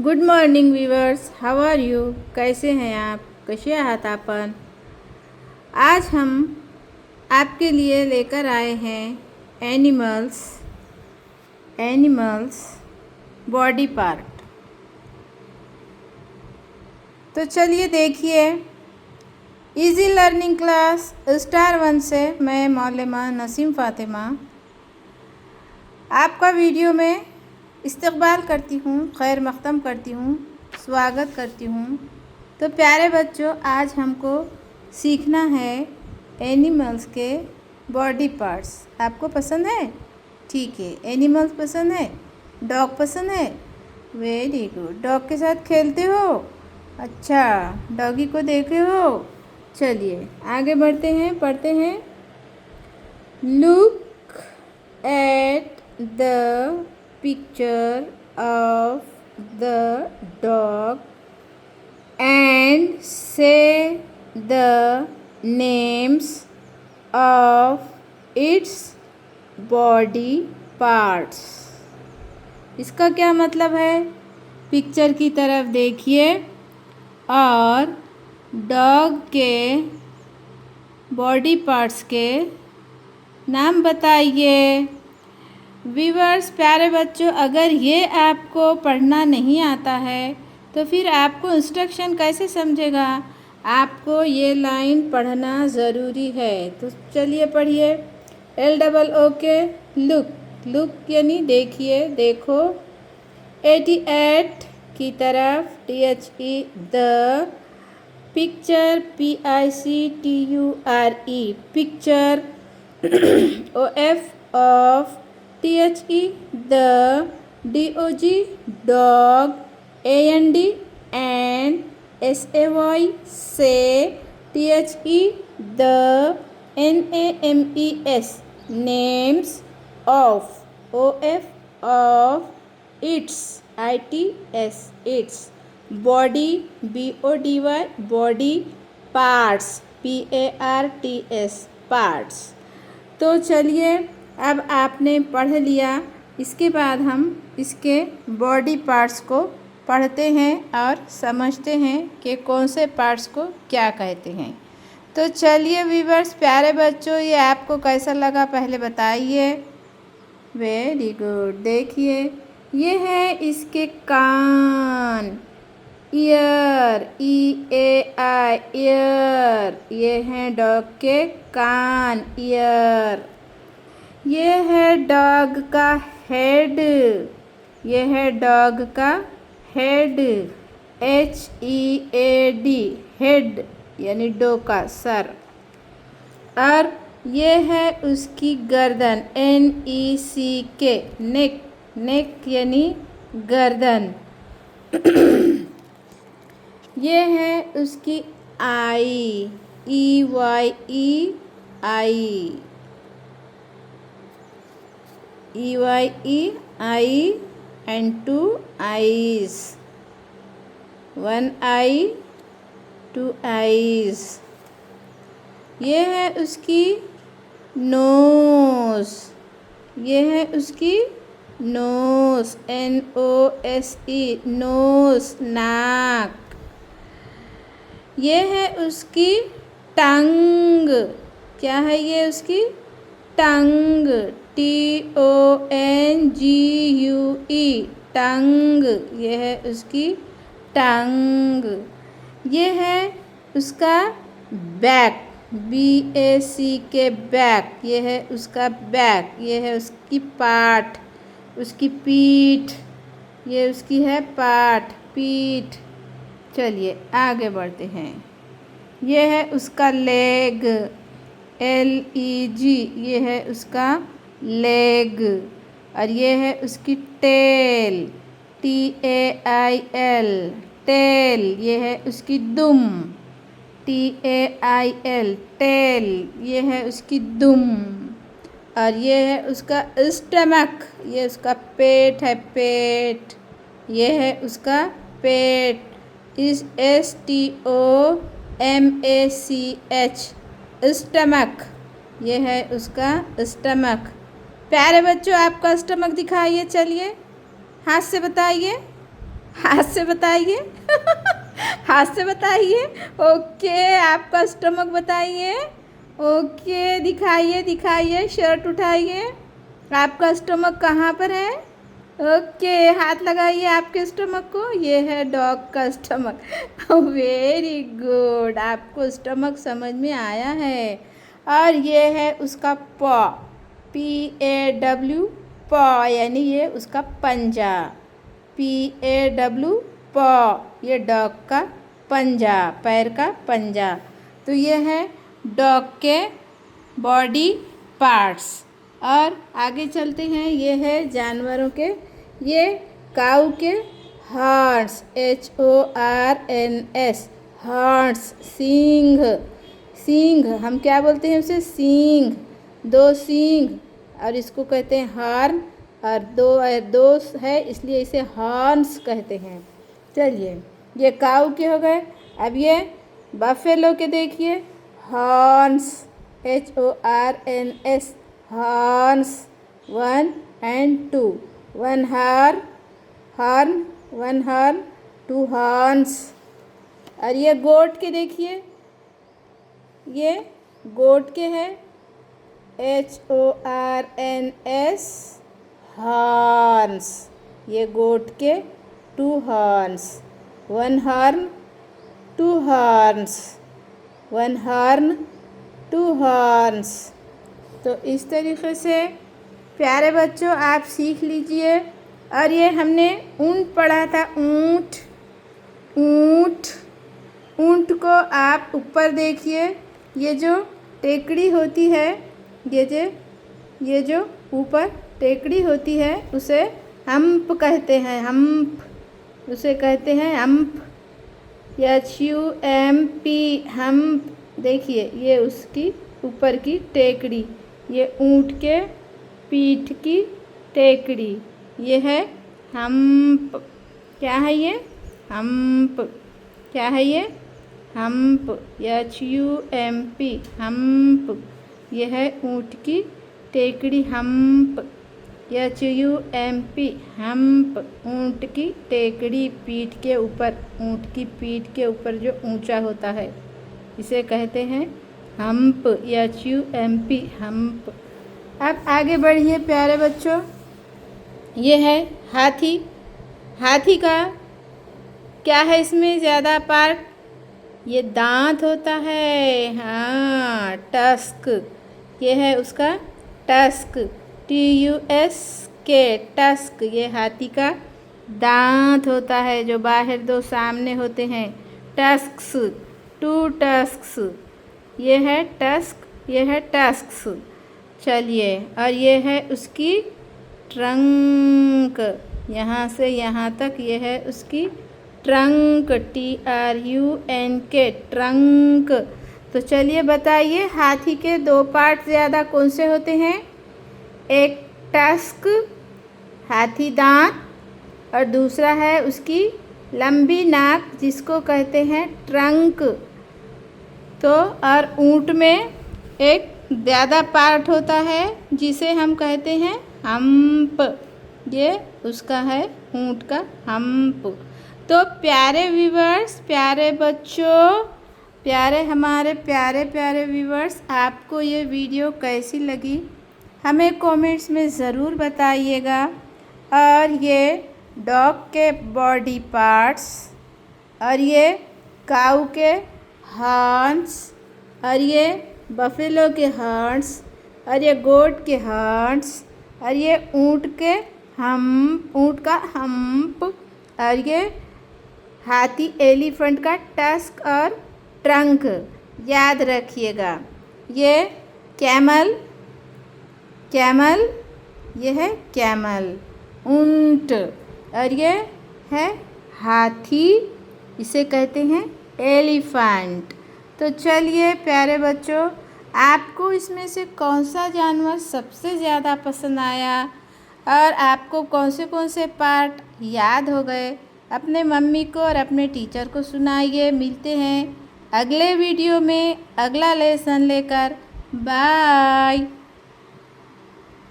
Good morning viewers, how are you? कैसे हैं आप? कसे आहात आपण? आज हम आपके लिए लेकर आए हैं एनिमल्स बॉडी पार्ट। तो चलिए देखिए, इजी लर्निंग क्लास स्टार 1 से मैं मौलमा नसीम फ़ातिमा आपका वीडियो में इस्तकबाल करती हूँ, खैर मक़दम करती हूँ, स्वागत करती हूँ। तो प्यारे बच्चों, आज हमको सीखना है एनिमल्स के बॉडी पार्ट्स। आपको पसंद है? ठीक है, एनिमल्स पसंद है? डॉग पसंद है? Very good. डॉग के साथ खेलते हो? अच्छा, डॉगी को देखे हो? चलिए आगे बढ़ते हैं, पढ़ते हैं। Look at the picture of the dog and say the names of its body parts। इसका क्या मतलब है? पिक्चर की तरफ देखिए और डॉग के बॉडी पार्ट्स के नाम बताइए। व्यूअर्स, प्यारे बच्चों, अगर ये आपको पढ़ना नहीं आता है तो फिर आपको इंस्ट्रक्शन कैसे समझेगा? आपको ये लाइन पढ़ना ज़रूरी है। तो चलिए पढ़िए। LOO के लुक यानी देखिए, देखो। 88 की तरफ THE the picture PICTURE picture OF of THE the DOG dog AND and SAY say THE the NAMES names of OF of its its body BODY body parts PARTS parts। तो चलिए, अब आपने पढ़ लिया। इसके बाद हम इसके बॉडी पार्ट्स को पढ़ते हैं और समझते हैं कि कौन से पार्ट्स को क्या कहते हैं। तो चलिए व्यूअर्स, प्यारे बच्चों, ये आपको कैसा लगा पहले बताइए। Very good. देखिए, ये है इसके कान, ईयर EAI ईयर। ये हैं डॉग के कान, ईयर। ये है डॉग का हेड, ये है डॉग का हेड HEAD हेड यानी डोका, सर। और ये है उसकी गर्दन NECK नेक यानी गर्दन। ये है उसकी आई EYE I and 2 eyes, 1 eye 2 eyes। ये है उसकी नोज़, ये है उसकी नोज़ NOSE नोज़, नाक। ये है उसकी टंग, क्या है ये उसकी टंग TONGUE टंग, ये है उसकी टंग। ये है उसका बैक BACK बैक, ये है उसका बैक। ये है उसकी पाठ, उसकी पीठ, ये उसकी है पाठ, पीठ। चलिए आगे बढ़ते हैं। ये है उसका लेग LEG, ये है उसका लेग। और ये है उसकी टेल TAIL टेल, ये है उसकी दुम TAIL टेल, ये है उसकी दुम। और ये है उसका स्टमक, ये उसका पेट है, पेट। ये है उसका पेट STOMACH स्टमक, ये है उसका स्टमक। प्यारे बच्चों, आपका स्टमक दिखाइए, चलिए हाथ से बताइए। हाथ से बताइए। हाथ से बताइए। ओके, आपका स्टमक बताइए। ओके, दिखाइए दिखाइए, शर्ट उठाइए। आपका स्टमक कहाँ पर है? ओके, हाथ लगाइए आपके स्टमक को। ये है डॉग का स्टमक। वेरी गुड, आपको स्टमक समझ में आया है। और ये है उसका पॉ, PAW, पॉ, यानी ये उसका पंजा। PAW, पॉ, ये डॉग का पंजा, पैर का पंजा। तो ये है डॉग के बॉडी पार्ट्स। और आगे चलते हैं, ये है जानवरों के, ये काऊ के हॉर्न्स, HORNS, हॉर्न्स, सींग। सींग हम क्या बोलते हैं उसे? सींग, दो सींग, और इसको कहते हैं हॉर्न। और दो है इसलिए इसे हॉर्न्स कहते हैं। चलिए, ये काऊ के हो गए। अब ये बफेलो के देखिए, horns, HORNS, horns, 1 and 2, 1 horn, 1 horn, 2 horns. और ये गोट के देखिए, ये गोट के है, HORNS, हॉर्न्स। ये गोट के 2 horns, 1 horn, 2 horns, 1 horn, 2 horns. तो इस तरीके से प्यारे बच्चों आप सीख लीजिए। और ये हमने ऊँट पढ़ा था, ऊँट। ऊँट, ऊँट को आप ऊपर देखिए, ये जो टेकड़ी होती है, ये जो ऊपर टेकड़ी होती है उसे हम्प कहते हैं, हम्प, उसे कहते हैं हम्प, HUMP, हम्प। देखिए ये उसकी ऊपर की टेकड़ी, ये ऊँट के पीठ की टेकड़ी, ये है हम्प। क्या है ये? हम्प। क्या है ये? Hump, HUMP, hump. यह है ऊँट की टेकड़ी, हम्प, HUMP, हम्प। ऊँट की टेकड़ी, पीठ के ऊपर, ऊँट की पीठ के ऊपर जो ऊंचा होता है इसे कहते हैं हम्प, HUMP, हम्प। अब आगे बढ़िए प्यारे बच्चों, ये है हाथी। हाथी का क्या है इसमें ज़्यादा पार्ट? ये दांत होता है, हाँ, टस्क। ये है उसका टस्क, TUSK, टस्क। ये हाथी का दांत होता है, जो बाहर दो सामने होते हैं, टस्क्स, 2 टस्क्स। ये है टस्क, ये है टस्क्स। चलिए, और ये है उसकी ट्रंक, यहाँ से यहाँ तक ये है उसकी ट्रंक, TRUNK, ट्रंक। तो चलिए बताइए, हाथी के 2 पार्ट ज़्यादा कौन से होते हैं? एक टस्क, हाथी दांत, और दूसरा है उसकी लंबी नाक जिसको कहते हैं ट्रंक। तो और ऊँट में एक ज़्यादा पार्ट होता है जिसे हम कहते हैं हम्प, ये उसका है ऊँट का हम्प। तो प्यारे व्यूवर्स, प्यारे बच्चों, हमारे प्यारे व्यूवर्स, आपको ये वीडियो कैसी लगी हमें कमेंट्स में ज़रूर बताइएगा। और ये डॉग के बॉडी पार्ट्स, और ये काऊ के हॉर्न्स, और ये बफेलो के हॉर्न्स, और ये गोट के हॉर्न्स, और ये ऊँट का हम्प, और ये हाथी एलिफेंट का टस्क और ट्रंक याद रखिएगा। ये कैमल, ये है कैमल, ऊँट, और ये है हाथी, इसे कहते हैं एलिफेंट। तो चलिए प्यारे बच्चों, आपको इसमें से कौन सा जानवर सबसे ज़्यादा पसंद आया और आपको कौन से पार्ट याद हो गए, अपने मम्मी को और अपने टीचर को सुनाइए। मिलते हैं अगले वीडियो में अगला लेसन लेकर। बाय।